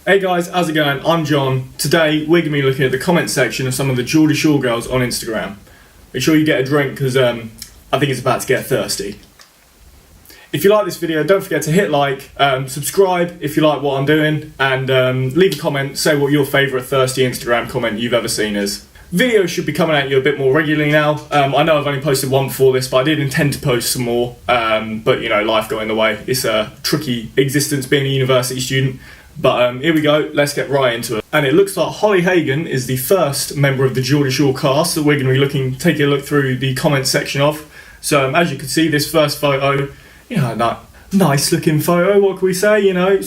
Hey guys, how's it going? I'm John. Today we're going to be looking at the comment section of some of the Geordie Shore girls on Instagram. Make sure you get a drink because I think it's about to get thirsty. If you like this video, don't forget to hit like, subscribe if you like what I'm doing, and leave a comment, say what your favourite thirsty Instagram comment you've ever seen is. Videos should be coming at you a bit more regularly now. I know I've only posted one before this, but I did intend to post some more, but you know, life got in the way. It's a tricky existence being a university student. But here we go, let's get right into it. And it looks like Holly Hagan is the first member of the Geordie Shore cast that we're going to be taking a look through the comments section of. So as you can see, this first photo, you know, that nice looking photo, what can we say, you know,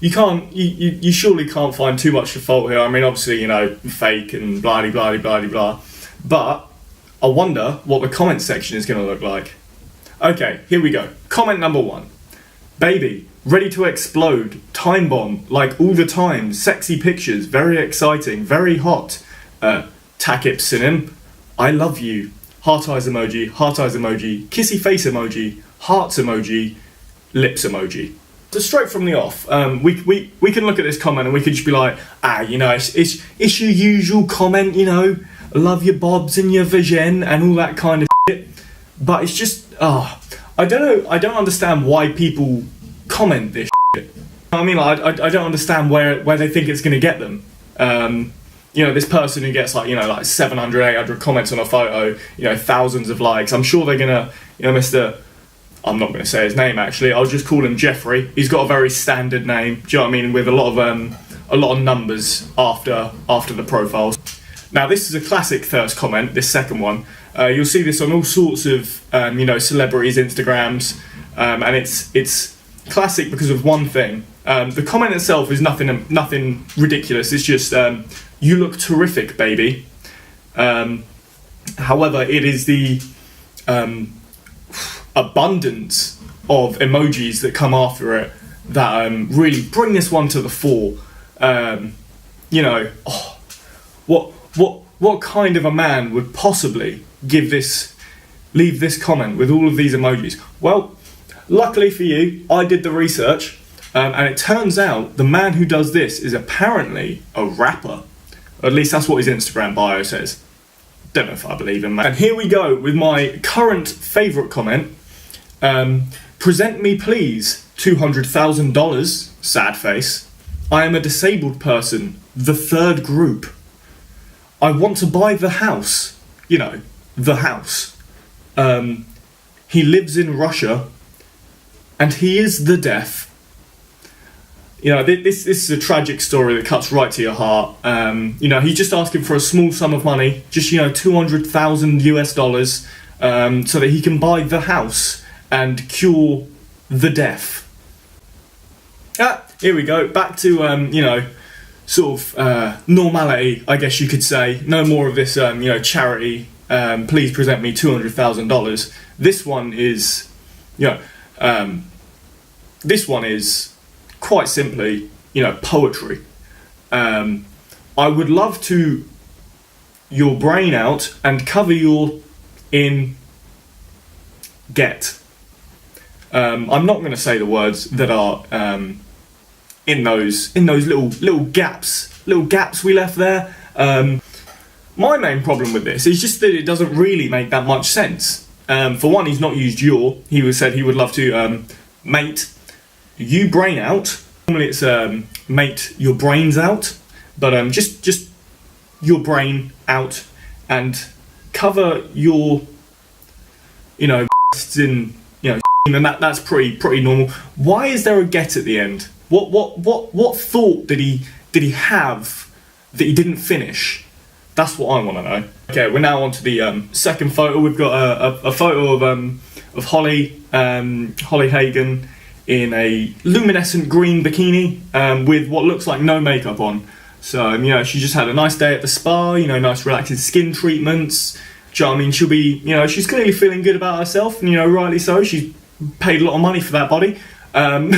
you surely can't find too much to fault here. I mean, obviously, you know, fake and blah blah blah blah blah. But I wonder what the comment section is going to look like. Okay, here we go. Comment number 1. Baby, ready to explode, time bomb, like all the time, sexy pictures, very exciting, very hot. Takip Sinem, I love you. Heart eyes emoji, kissy face emoji, hearts emoji, lips emoji. So straight from the off, we can look at this comment and we could just be like, you know, it's your usual comment, you know, love your bobs and your vagin and all that kind of shit. But it's just, I don't understand why people comment this shit. I mean, like, I don't understand where they think it's going to get them. You know, this person who gets like, you know, like 700, 800 comments on a photo, you know, thousands of likes. I'm sure they're going to, you know, I'm not going to say his name actually, I'll just call him Jeffrey. He's got a very standard name, do you know what I mean, with a lot of numbers after the profiles. Now this is a classic thirst comment, this second one. You'll see this on all sorts of, you know, celebrities' Instagrams, and it's classic because of one thing. The comment itself is nothing ridiculous. It's just, you look terrific, baby. However, it is the abundance of emojis that come after it that really bring this one to the fore. You know, what kind of a man would possibly leave this comment with all of these emojis? Well, luckily for you, I did the research, and it turns out the man who does this is apparently a rapper. At least that's what his Instagram bio says. Don't know if I believe him, man. And here we go with my current favourite comment. Present me please $200,000, sad face. I am a disabled person, the third group. I want to buy the house. You know, the house. He lives in Russia, and he is the deaf. You know, this is a tragic story that cuts right to your heart. You know, he's just asking for a small sum of money, just, you know, $200,000 so that he can buy the house and cure the deaf. Here we go, back to, you know, sort of normality, I guess you could say. No more of this, you know, charity, please present me $200,000. This one is, you know, this one is quite simply, you know, poetry. I would love to your brain out and cover your in get. I'm not going to say the words that are in those little gaps we left there. My main problem with this is just that it doesn't really make that much sense. For one, he's not used your. He said he would love to mate you brain out. Normally it's mate your brains out, but just your brain out and cover your, you know, in, you know, and that's pretty normal. Why is there a get at the end? What thought did he have that he didn't finish? That's what I want to know. Okay, we're now on to the second photo. We've got a photo of Holly Hagan in a luminescent green bikini with what looks like no makeup on. So, you know, she just had a nice day at the spa, you know, nice relaxing skin treatments. Do you know what I mean? She'll be, you know, she's clearly feeling good about herself, and, you know, rightly so. She's paid a lot of money for that body. I'm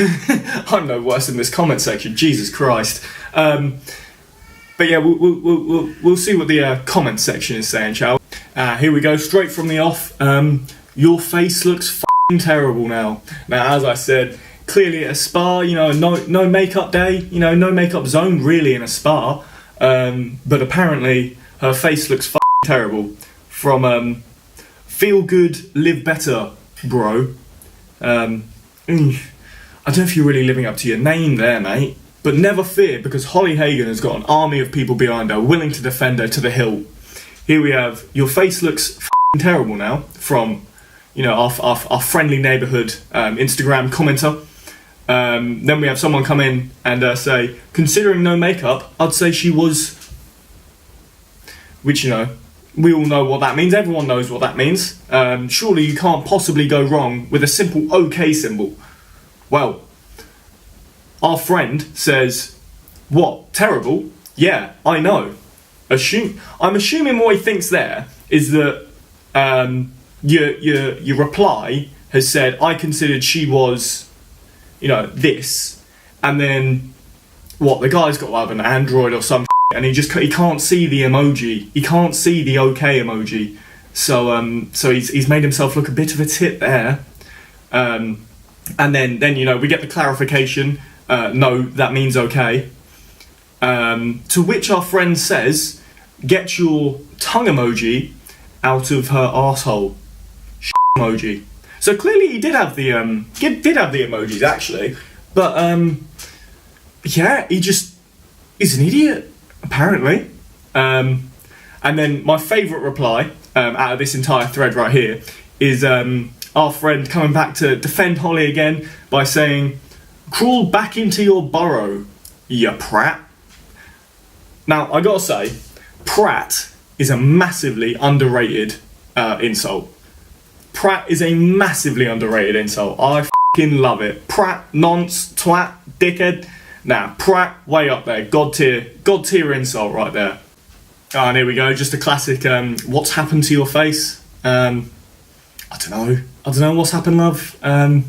no worse in this comment section, Jesus Christ. But yeah, we'll see what the comment section is saying, shall we? Here we go, straight from the off. Your face looks f***ing terrible now. Now, as I said, clearly at a spa, you know, no makeup day, you know, no makeup zone really in a spa. But apparently her face looks terrible from Feel Good, Live Better, bro. I don't know if you're really living up to your name there, mate. But never fear, because Holly Hagan has got an army of people behind her willing to defend her to the hilt. Here we have, your face looks terrible now, from, you know, our friendly neighbourhood Instagram commenter. Then we have someone come in and say, considering no makeup, I'd say she was... Which, you know, we all know what that means. Everyone knows what that means. Surely you can't possibly go wrong with a simple OK symbol. Well, our friend says, what, terrible? Yeah, I know. I'm assuming what he thinks there is that your reply has said, I considered she was, you know, this, and then what, the guy's got to have an Android or some and he can't see the emoji, he can't see the OK emoji, so he's made himself look a bit of a tit there, and then you know, we get the clarification, no, that means OK, to which our friend says, get your tongue emoji out of her arsehole. Emoji. So clearly he did have the emojis actually, but yeah, he just is an idiot apparently. And then my favourite reply out of this entire thread right here is our friend coming back to defend Holly again by saying, crawl back into your burrow, you prat. Now I gotta say, prat is a massively underrated insult. Prat is a massively underrated insult. I f***ing love it. Prat, nonce, twat, dickhead. Nah, prat, way up there. God tier insult right there. And here we go, just a classic, what's happened to your face? I don't know what's happened, love. I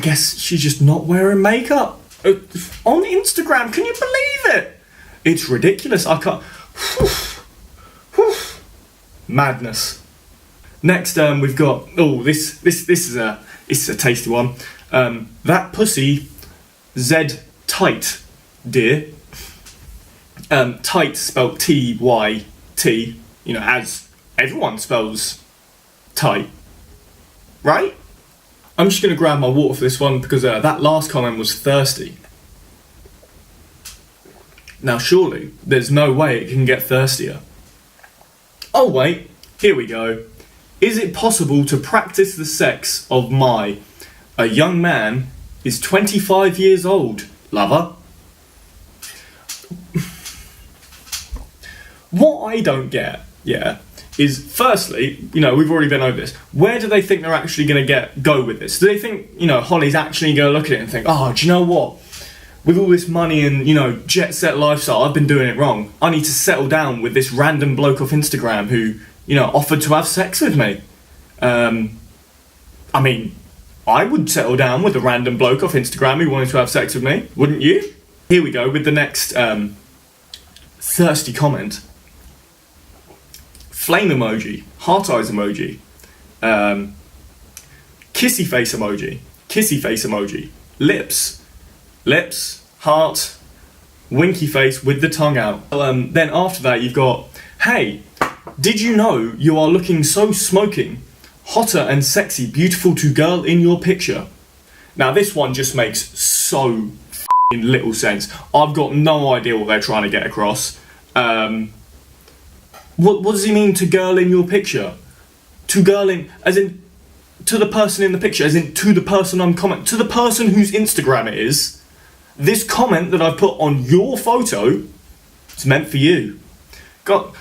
guess she's just not wearing makeup. On Instagram, can you believe it? It's ridiculous, I can't... Madness. Next, we've got, this is a tasty one. That pussy, Z tight, dear. Tight spelt T-Y-T, you know, as everyone spells tight, right? I'm just going to grab my water for this one because that last comment was thirsty. Now surely, there's no way it can get thirstier. Oh wait, here we go. Is it possible to practice the sex of a young man is 25 years old, lover? What I don't get, yeah, is firstly, you know, we've already been over this. Where do they think they're actually going to go with this? Do they think, you know, Holly's actually going to look at it and think, oh, do you know what? With all this money and, you know, jet set lifestyle, I've been doing it wrong. I need to settle down with this random bloke off Instagram who, you know, offered to have sex with me. I mean, I would settle down with a random bloke off Instagram who wanted to have sex with me, wouldn't you? Here we go with the next thirsty comment. Flame emoji, heart eyes emoji, kissy face emoji, lips, heart, winky face with the tongue out. Then after that you've got, hey, did you know you are looking so smoking, hotter and sexy, beautiful to girl in your picture? Now this one just makes so f***ing little sense. I've got no idea what they're trying to get across. What does he mean to girl in your picture? To girl in, as in, to the person in the picture, as in to the person I'm commenting, to the person whose Instagram it is. This comment that I've put on your photo, it's meant for you. But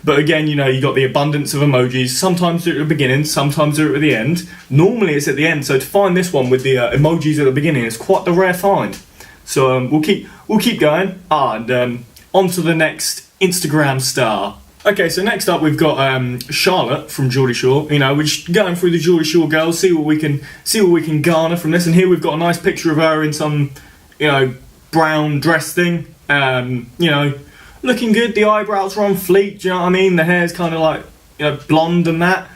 again, you know, you got the abundance of emojis. Sometimes they're at the beginning, sometimes they're at the end. Normally it's at the end, so to find this one with the emojis at the beginning is quite the rare find. So we'll keep going. And on to the next Instagram star. Okay, so next up we've got Charlotte from Geordie Shore. You know, we're just going through the Geordie Shore girls, see what we can garner from this. And here we've got a nice picture of her in some, you know, brown dress thing. You know, looking good. The eyebrows are on fleek. Do you know what I mean? The hair's kind of like, you know, blonde and that.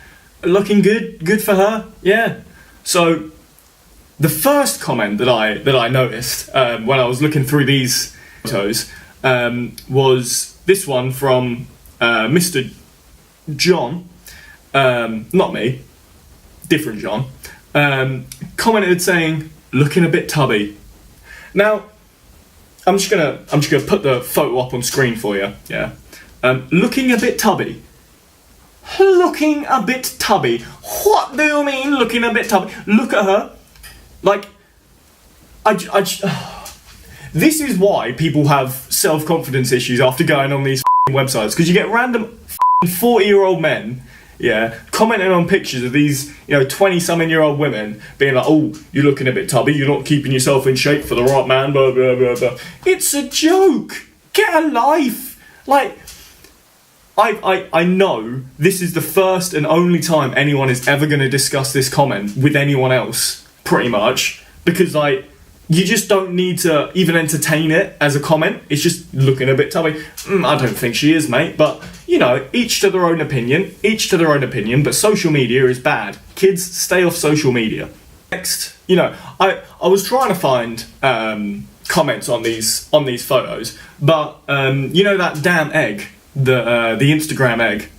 Looking good. Good for her. Yeah. So the first comment that I noticed when I was looking through these photos was this one from Mr. John, not me, different John, commented saying, "Looking a bit tubby." Now, I'm just gonna put the photo up on screen for you. Yeah, looking a bit tubby. Looking a bit tubby. What do you mean, looking a bit tubby? Look at her. Like, this is why people have self-confidence issues after going on these websites, because you get random 40-year-old men, yeah, commenting on pictures of these, 20-something-year-old women being like, "Oh, you're looking a bit tubby, you're not keeping yourself in shape for the right man, blah, blah, blah, blah." It's a joke. Get a life. Like, I know this is the first and only time anyone is ever going to discuss this comment with anyone else, pretty much, because, like, you just don't need to even entertain it as a comment. It's just looking a bit tubby. I don't think she is, mate, but, each to their own opinion, but social media is bad. Kids, stay off social media. Next, I was trying to find comments on these photos, but, that damn egg, the Instagram egg,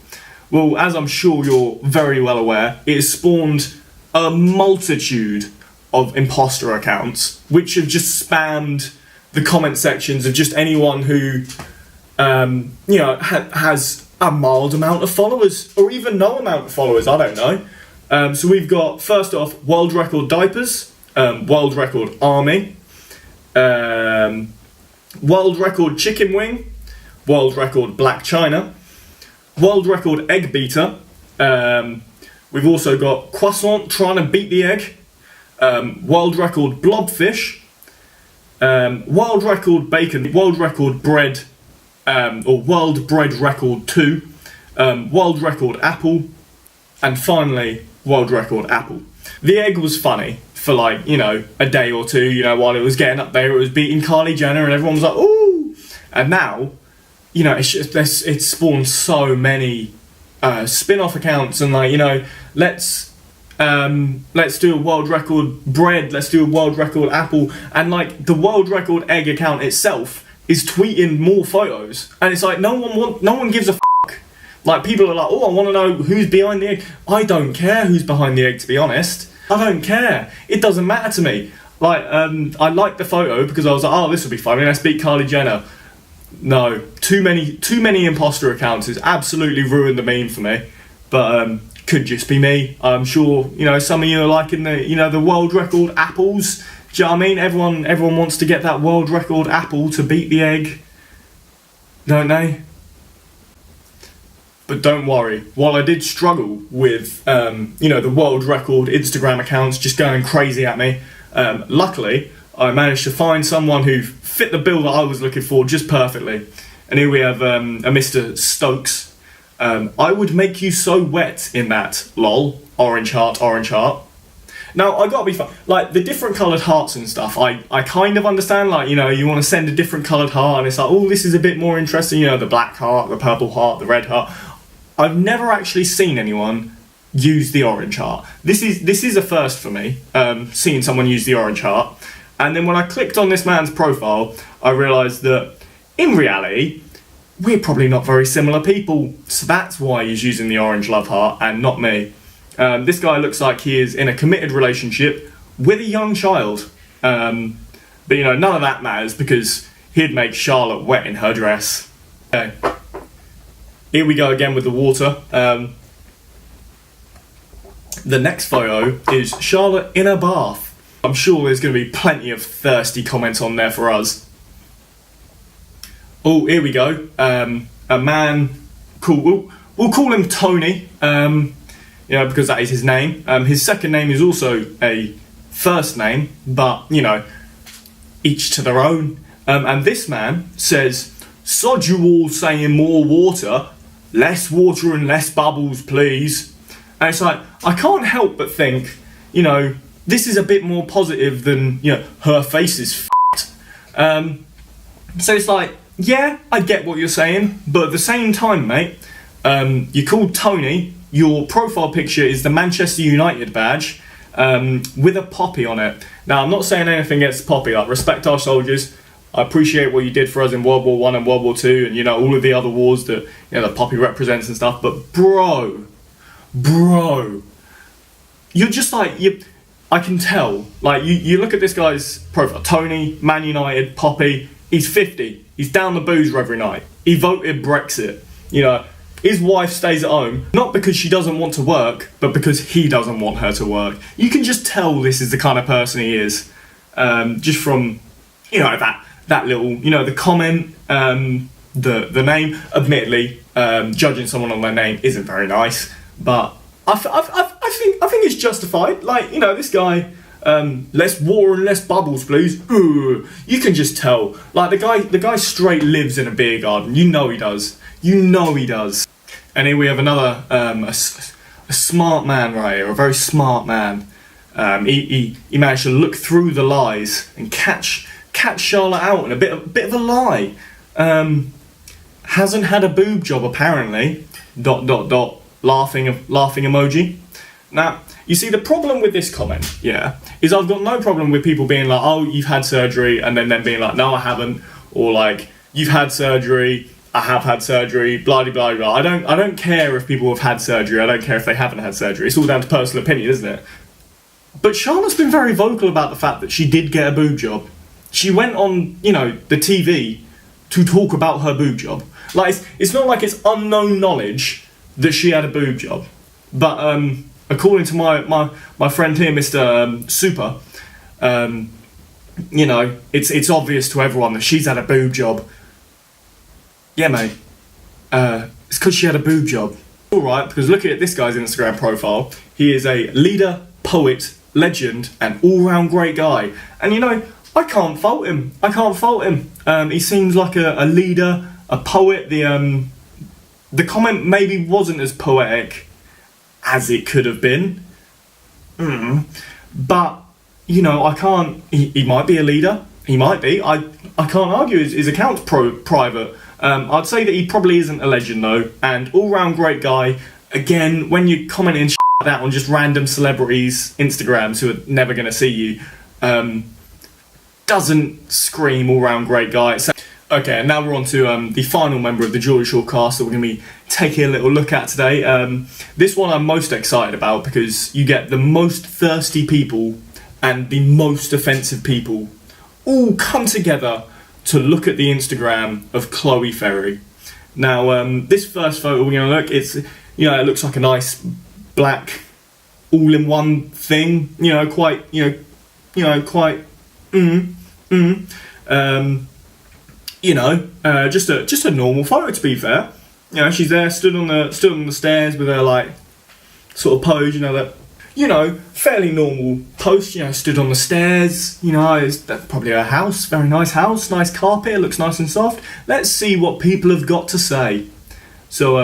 well, as I'm sure you're very well aware, it has spawned a multitude of imposter accounts which have just spammed the comment sections of just anyone who has a mild amount of followers, or even no amount of followers, I don't know. So we've got, first off, world record diapers, world record army, world record chicken wing, world record black china, world record egg beater. We've also got croissant trying to beat the egg, world record blobfish, world record bacon, world record bread, or world bread record 2, world record apple, and finally world record apple. The egg was funny for, like, a day or two, while it was getting up there, it was beating Kylie Jenner and everyone was like, "Ooh!" And now, it's spawned so many spin-off accounts and, like, let's do a world record bread, let's do a world record apple, and, like, the world record egg account itself is tweeting more photos, and it's like no one gives a fuck. Like, people are like, "Oh, I want to know who's behind the egg." I don't care who's behind the egg, to be honest. I don't care. It doesn't matter to me. Like, I liked the photo because I was like, "Oh, this will be funny, let's beat Kylie Jenner." No, too many imposter accounts has absolutely ruined the meme for me. But could just be me. I'm sure some of you are liking the world record apples. Do you know what I mean? Everyone wants to get that world record apple to beat the egg, don't they? But don't worry. While I did struggle with the world record Instagram accounts just going crazy at me, luckily I managed to find someone who fit the bill that I was looking for just perfectly. And here we have a Mr. Stokes. I would make you so wet in that, lol, orange heart, orange heart. Now, I gotta be like, the different coloured hearts and stuff, I kind of understand, like, you want to send a different coloured heart, and it's like, oh, this is a bit more interesting, the black heart, the purple heart, the red heart. I've never actually seen anyone use the orange heart. This is a first for me, seeing someone use the orange heart. And then when I clicked on this man's profile, I realised that, in reality, we're probably not very similar people. So that's why he's using the orange love heart and not me. This guy looks like he is in a committed relationship with a young child. But, none of that matters because he'd make Charlotte wet in her dress. Okay. Here we go again with the water. The next photo is Charlotte in a bath. I'm sure there's going to be plenty of thirsty comments on there for us. Oh, here we go. A man called, we'll call him Tony, because that is his name. His second name is also a first name, but, each to their own. And this man says, "Sod you all saying more water, less water and less bubbles, please." And it's like, I can't help but think, this is a bit more positive than, her face is f***ed. So it's like, yeah, I get what you're saying, but at the same time, mate, you're called Tony, your profile picture is the Manchester United badge, with a poppy on it. Now, I'm not saying anything against poppy. Like, respect our soldiers. I appreciate what you did for us in World War One and World War Two, and all of the other wars that the poppy represents and stuff. But bro, you're just like I can tell. Like you look at this guy's profile, Tony, Man United, poppy. He's 50. He's down the boozer every night. He voted Brexit. His wife stays at home, not because she doesn't want to work, but because he doesn't want her to work. You can just tell this is the kind of person he is, just from that little, the comment, the name. Admittedly, judging someone on their name isn't very nice, but I think it's justified. Like, this guy, less water and less bubbles, please. Ugh. You can just tell. Like, the guy straight lives in a beer garden. He does. He does. And here we have another a smart man right here, a very smart man. He managed to look through the lies and catch Charlotte out in a bit of a lie. Hasn't had a boob job apparently. ... Laughing emoji. Now, you see, the problem with this comment, is I've got no problem with people being like, oh, you've had surgery, and then being like, no, I haven't, or like, you've had surgery, I have had surgery, blah blah blah. I don't care if people have had surgery. I don't care if they haven't had surgery. It's all down to personal opinion, isn't it? But Charlotte's been very vocal about the fact that she did get a boob job. She went on, the TV to talk about her boob job. Like, it's not like it's unknown knowledge that she had a boob job. But according to my friend here, Mr. Super, it's obvious to everyone that she's had a boob job. Yeah, mate. It's because she had a boob job. Alright, because look at this guy's Instagram profile. He is a leader, poet, legend, and all-round great guy. And I can't fault him. He seems like a leader, a poet. The comment maybe wasn't as poetic as it could have been. But, I can't... He might be a leader. He might be. I can't argue his account's private. I'd say that he probably isn't a legend, though. And all-round great guy. Again, when you're commenting like that on just random celebrities' Instagrams who are never going to see you, doesn't scream all-round great guy. Okay, and now we're on to the final member of the Geordie Shore cast that we're going to be taking a little look at today. This one I'm most excited about because you get the most thirsty people and the most offensive people all come together to look at the Instagram of Chloe Ferry. Now, this first photo we're going to look, it looks like a nice black all-in-one thing. Quite just a normal photo, to be fair. She's there, stood on the stairs with her like sort of pose. Fairly normal post. Stood on the stairs. That's probably her house. Very nice house, nice carpet. It looks nice and soft. Let's see what people have got to say. So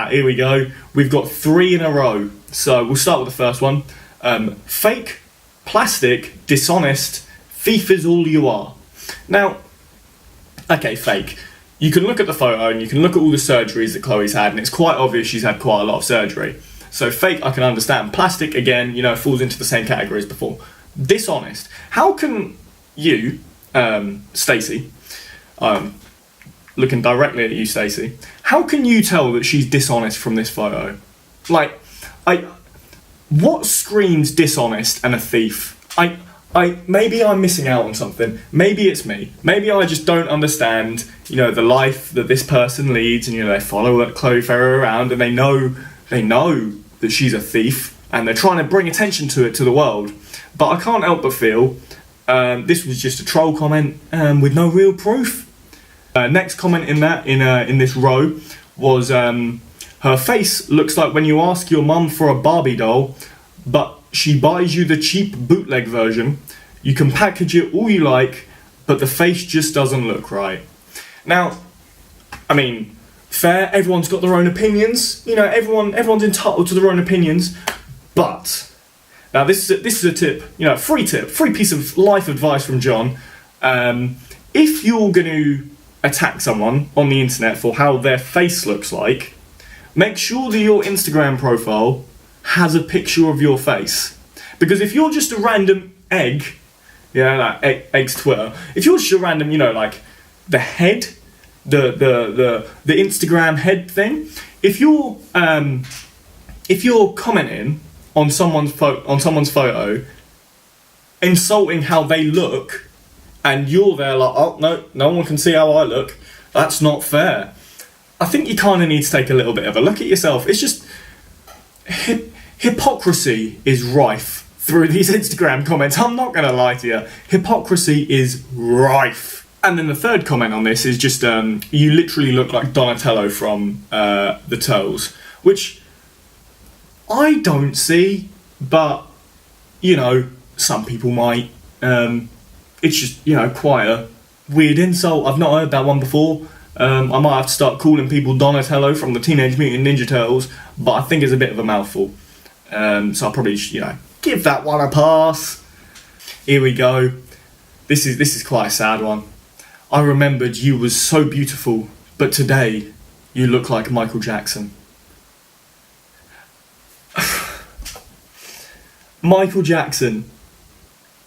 here we go. We've got 3 in a row. So we'll start with the first one. Fake, plastic, dishonest, thief is all you are. Now, okay, fake. You can look at the photo and you can look at all the surgeries that Chloe's had, and it's quite obvious she's had quite a lot of surgery. So fake, I can understand. Plastic, again, falls into the same category as before. Dishonest. How can you, Stacey, looking directly at you, Stacey, how can you tell that she's dishonest from this photo? Like, what screams dishonest and a thief? Maybe I'm missing out on something. Maybe it's me. Maybe I just don't understand, the life that this person leads, and they follow Chloe Ferry around, and they know that she's a thief, and they're trying to bring attention to it to the world. But I can't help but feel this was just a troll comment with no real proof. Next comment in this row was her face looks like when you ask your mum for a Barbie doll, but she buys you the cheap bootleg version. You can package it all you like, but the face just doesn't look right. Now, I mean, fair, everyone's got their own opinions. Everyone's entitled to their own opinions. But now this is a tip, free piece of life advice from John. If you're going to attack someone on the internet for how their face looks like, make sure that your Instagram profile has a picture of your face. Because if you're just a random egg, yeah, like eggs Twitter, if you're just a random, you know, like the head, the Instagram head thing, if you're commenting on someone's photo, insulting how they look, and you're there like, oh no one can see how I look, that's not fair. I think you kind of need to take a little bit of a look at yourself. It's just hypocrisy is rife through these Instagram comments. I'm not going to lie to you. Hypocrisy is rife. And then the third comment on this is just, you literally look like Donatello from The Turtles, which I don't see, but, you know, some people might. It's just, you know, quite a weird insult. I've not heard that one before. I might have to start calling people Donatello from the Teenage Mutant Ninja Turtles, but I think it's a bit of a mouthful. So I'll probably, you know, give that one a pass. Here we go. This is quite a sad one. I remembered you was so beautiful, but today you look like Michael Jackson. Michael Jackson.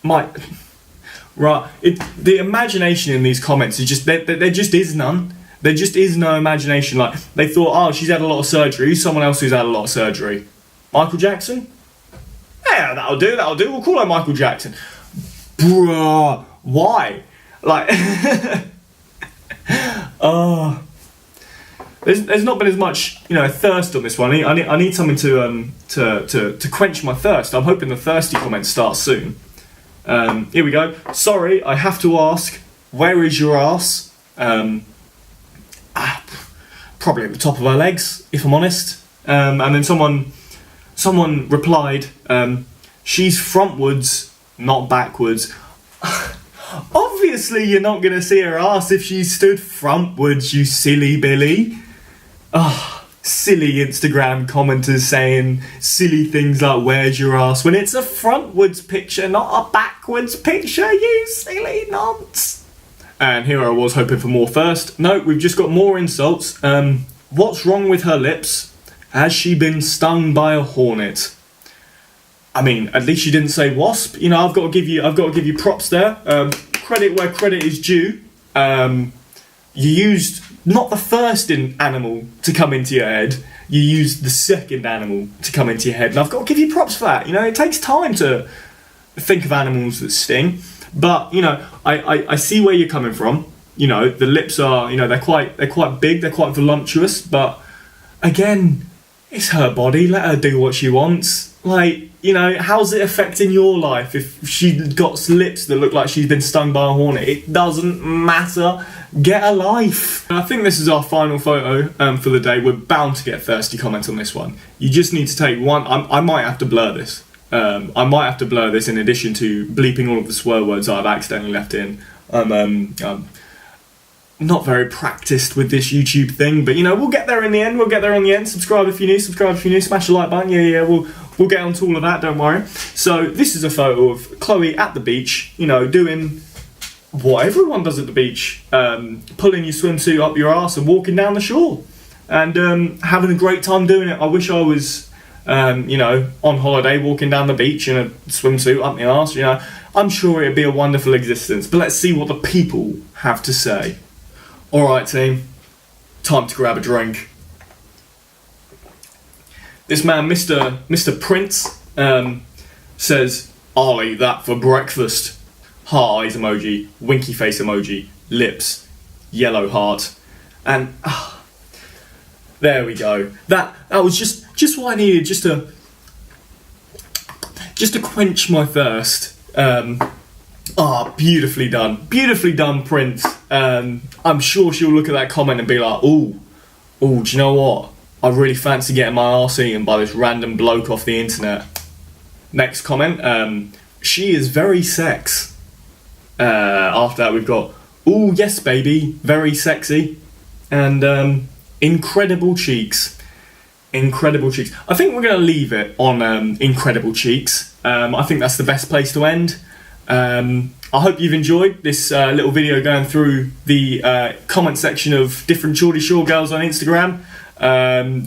Right, the imagination in these comments is just, there just is none. There just is no imagination. Like, they thought, oh, she's had a lot of surgery. Who's someone else who's had a lot of surgery? Michael Jackson? Yeah, that'll do. We'll call her Michael Jackson. Bruh, why? Like, there's not been as much, you know, thirst on this one. I need something to quench my thirst. I'm hoping the thirsty comments start soon. Here we go. Sorry, I have to ask, where is your ass? Probably at the top of her legs, if I'm honest. And then someone replied, she's frontwards, not backwards. Obviously you're not going to see her ass if she stood frontwards, you silly Billy. Silly Instagram commenters saying silly things like, where's your ass, when it's a frontwards picture, not a backwards picture, you silly nonce. And here I was hoping for more first. No, we've just got more insults. What's wrong with her lips? Has she been stung by a hornet? I mean, at least she didn't say wasp. You know, I've got to give you props there. Credit where credit is due. You used not the first animal to come into your head. You used the second animal to come into your head, and I've got to give you props for that. You know, it takes time to think of animals that sting. But, you know, I see where you're coming from. You know, the lips are, you know, they're quite big, they're quite voluptuous, but again, it's her body, let her do what she wants. Like, you know, how's it affecting your life if she got lips that look like she's been stung by a hornet? It doesn't matter. Get a life. I think this is our final photo for the day. We're bound to get thirsty comments on this one. You just need to take one. I might have to blur this. I might have to blur this in addition to bleeping all of the swear words I've accidentally left in. I'm not very practiced with this YouTube thing, but you know, we'll get there in the end. Subscribe if you're new, smash the like button. Yeah, we'll get on to all of that, don't worry. So this is a photo of Chloe at the beach, you know, doing what everyone does at the beach, pulling your swimsuit up your arse and walking down the shore, and having a great time doing it. I wish I was you know, on holiday, walking down the beach in a swimsuit up my arse. You know, I'm sure it'd be a wonderful existence. But let's see what the people have to say. All right, team, time to grab a drink. This man, Mr. Prince, says, "I'll eat that for breakfast." Heart eyes emoji, winky face emoji, lips, yellow heart, and there we go. That was just what I needed, just to quench my thirst. Beautifully done, Prince. I'm sure she'll look at that comment and be like, "Oh, do you know what? I really fancy getting my arse eaten by this random bloke off the internet." Next comment, she is very sex. After that we've got, "Oh yes baby, very sexy," and incredible cheeks. I think we're going to leave it on incredible cheeks. I think that's the best place to end. I hope you've enjoyed this little video going through the comment section of different Geordie Shore girls on Instagram.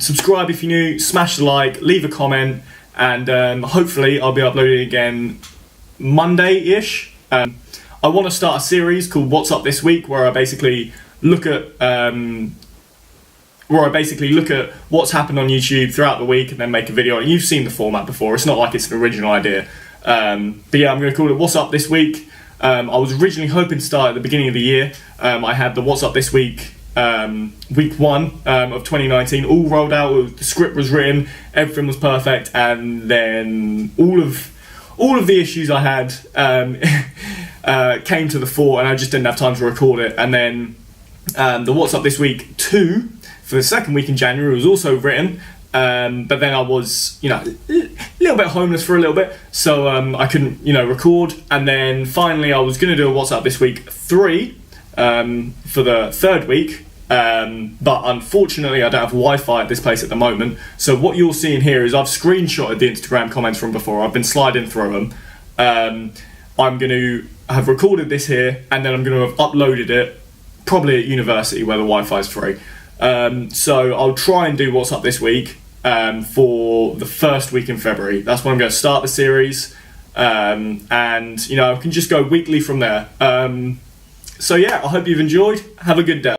Subscribe if you're new, smash the like, leave a comment, and hopefully I'll be uploading again Monday-ish. I want to start a series called What's Up This Week, where I basically look at what's happened on YouTube throughout the week and then make a video on it. You've seen the format before, it's not like it's an original idea. But yeah, I'm going to call it What's Up This Week. I was originally hoping to start at the beginning of the year. I had the What's Up This Week week 1 of 2019 all rolled out. The script was written, everything was perfect, and then all of the issues I had came to the fore, and I just didn't have time to record it. And then the What's Up This Week 2 for the second week in January was also written, but then I was, a little bit homeless for a little bit, so I couldn't, record. And then finally I was going to do a What's Up This Week 3 for the third week, but unfortunately I don't have Wi-Fi at this place at the moment. So what you're seeing here is I've screenshotted the Instagram comments from before. I've been sliding through them. I'm going to have recorded this here, and then I'm going to have uploaded it probably at university where the Wi-Fi is free. So I'll try and do What's Up This Week for the first week in February. That's when I'm going to start the series, and I can just go weekly from there. So yeah, I hope you've enjoyed. Have a good day.